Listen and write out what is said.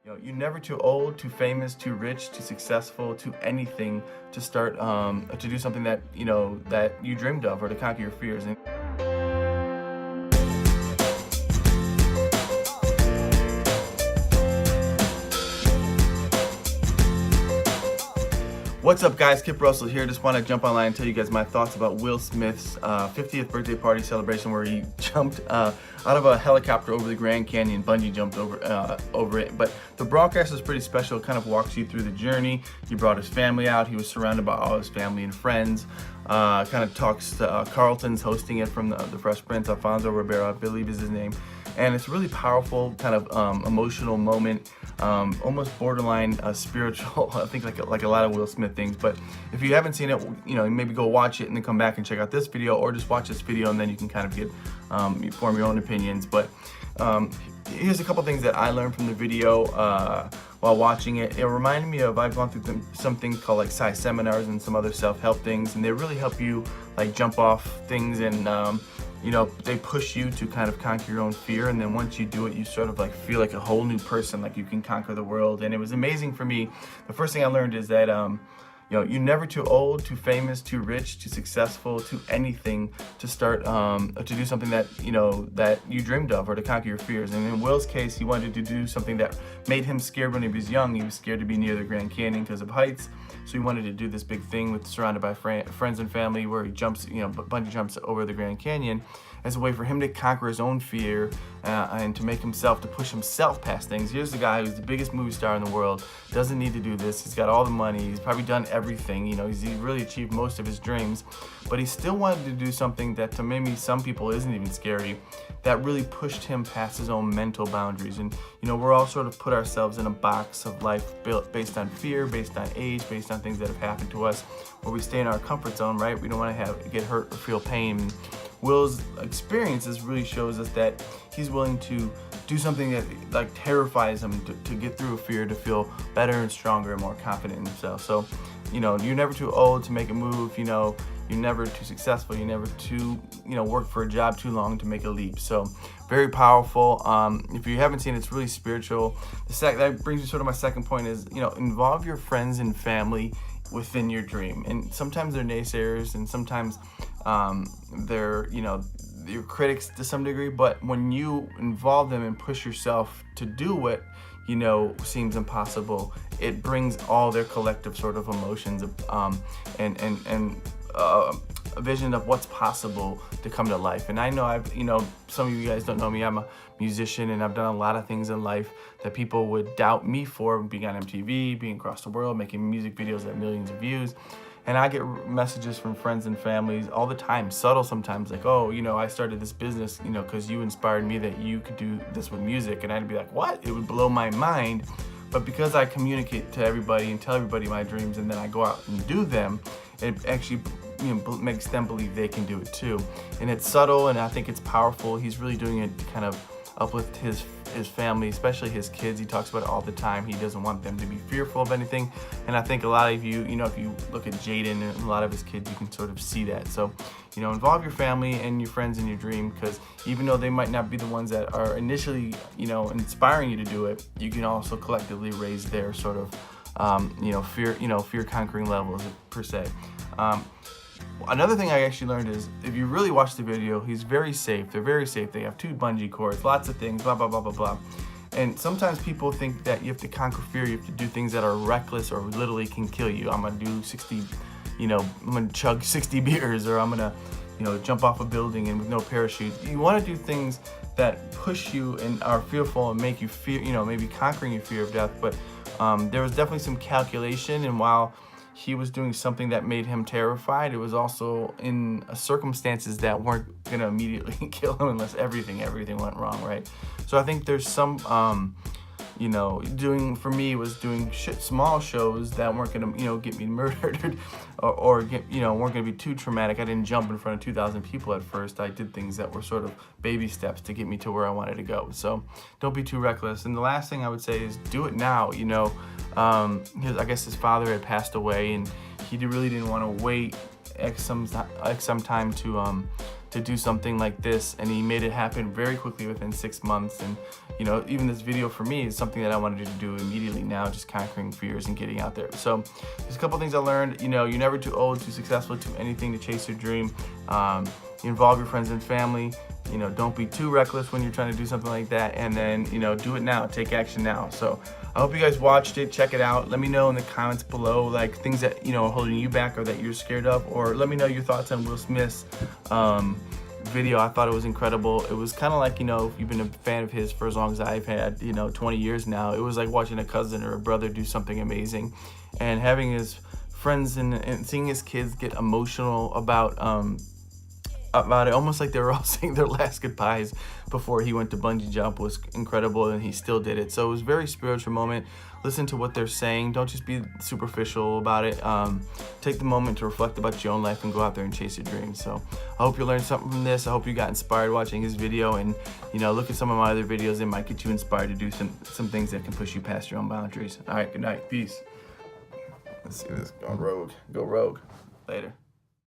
You're never too old, too famous, too rich, too successful, too anything to start to do something that that you dreamed of or to conquer your fears. And what's up, guys? Kip Russell here. Just want to jump online and tell you guys my thoughts about Will Smith's 50th birthday party celebration, where he jumped out of a helicopter over the Grand Canyon. Bungee jumped over it. But the broadcast was pretty special. It kind of walks you through the journey. He brought his family out. He was surrounded by all his family and friends. Kind of talks to Carlton's hosting it from the Fresh Prince. Alfonso Ribeiro, I believe, is his name. And it's a really powerful, kind of emotional moment, almost borderline spiritual. I think like a lot of Will Smith things. But if you haven't seen it, maybe go watch it and then come back and check out this video, or just watch this video and then you can kind of get form your own opinions. But here's a couple things that I learned from the video while watching it. It reminded me of, I've gone through some things called like Psy seminars and some other self-help things, and they really help you like jump off things and they push you to kind of conquer your own fear, and then once you do it, you sort of like feel like a whole new person, like you can conquer the world. And it was amazing for me. The first thing I learned is that you're never too old, too famous, too rich, too successful, too anything to start to do something that that you dreamed of or to conquer your fears. And in Will's case, he wanted to do something that made him scared when he was young. He was scared to be near the Grand Canyon because of heights. So he wanted to do this big thing surrounded by friends and family, where he jumps, bungee jumps over the Grand Canyon, as a way for him to conquer his own fear and to push himself past things. Here's the guy who's the biggest movie star in the world, doesn't need to do this. He's got all the money. He's probably done everything. He's really achieved most of his dreams, but he still wanted to do something that to maybe some people isn't even scary, that really pushed him past his own mental boundaries. And we're all sort of put ourselves in a box of life built based on fear, based on age, based on things that have happened to us, where we stay in our comfort zone, right? We don't want to get hurt or feel pain. Will's experiences really shows us that he's willing to do something that like terrifies him to get through a fear, to feel better and stronger and more confident in himself. So, you're never too old to make a move. You're never too successful. You're never too, work for a job too long to make a leap. So very powerful. If you haven't seen it, it's really spiritual. That brings me sort of my second point is, involve your friends and family within your dream. And sometimes they're naysayers, and sometimes they're your critics to some degree, but when you involve them and push yourself to do what seems impossible, it brings all their collective sort of emotions and a vision of what's possible to come to life. And I know some of you guys don't know me. I'm a musician, and I've done a lot of things in life that people would doubt me for, being on MTV, being across the world, making music videos that have millions of views. And I get messages from friends and families all the time, subtle sometimes, like, oh, I started this business, because you inspired me that you could do this with music. And I'd be like, what? It would blow my mind. But because I communicate to everybody and tell everybody my dreams, and then I go out and do them, it actually makes them believe they can do it too. And it's subtle, and I think it's powerful. He's really doing it to kind of uplift his family, especially his kids. He talks about it all the time. He doesn't want them to be fearful of anything. And I think a lot of you, if you look at Jaden and a lot of his kids, you can sort of see that. So, involve your family and your friends in your dream, because even though they might not be the ones that are initially, inspiring you to do it, you can also collectively raise their sort of, fear conquering levels per se. Another thing I actually learned is, if you really watch the video, he's very safe. They're very safe. They have 2 bungee cords, lots of things, blah, blah, blah, blah, blah. And sometimes people think that you have to conquer fear, you have to do things that are reckless or literally can kill you. I'm gonna do 60, I'm gonna chug 60 beers, or I'm gonna, jump off a building and with no parachute. You wanna do things that push you and are fearful and make you fear, maybe conquering your fear of death. But there was definitely some calculation, and while he was doing something that made him terrified, it was also in circumstances that weren't gonna immediately kill him unless everything went wrong, right? So I think there's some, for me was doing small shows that weren't gonna, get me murdered or weren't gonna be too traumatic. I didn't jump in front of 2,000 people at first. I did things that were sort of baby steps to get me to where I wanted to go. So don't be too reckless. And the last thing I would say is do it now. I guess his father had passed away, and he really didn't want to wait X some time to do something like this, and he made it happen very quickly within 6 months. And you know, even this video for me is something that I wanted to do immediately now, just conquering fears and getting out there. So there's a couple things I learned. You know, you're never too old, too successful to anything to chase your dream. You involve your friends and family. You know, don't be too reckless when you're trying to do something like that, and then, you know, do it now, take action now. So I hope you guys watched it, check it out. Let me know in the comments below, like, things that, you know, are holding you back or that you're scared of, or let me know your thoughts on Will Smith's video. I thought it was incredible. It was kind of like, you know, if you've been a fan of his for as long as I've had, you know, 20 years now, it was like watching a cousin or a brother do something amazing, and having his friends and seeing his kids get emotional about it, almost like they were all saying their last goodbyes before he went to bungee jump, was incredible, and he still did it. So it was a very spiritual moment. Listen to what they're saying. Don't just be superficial about it. Take the moment to reflect about your own life and go out there and chase your dreams. So I hope you learned something from this. I hope you got inspired watching his video, and you know, look at some of my other videos. They might get you inspired to do some things that can push you past your own boundaries. All right, good night, peace. Let's see this go rogue. Later.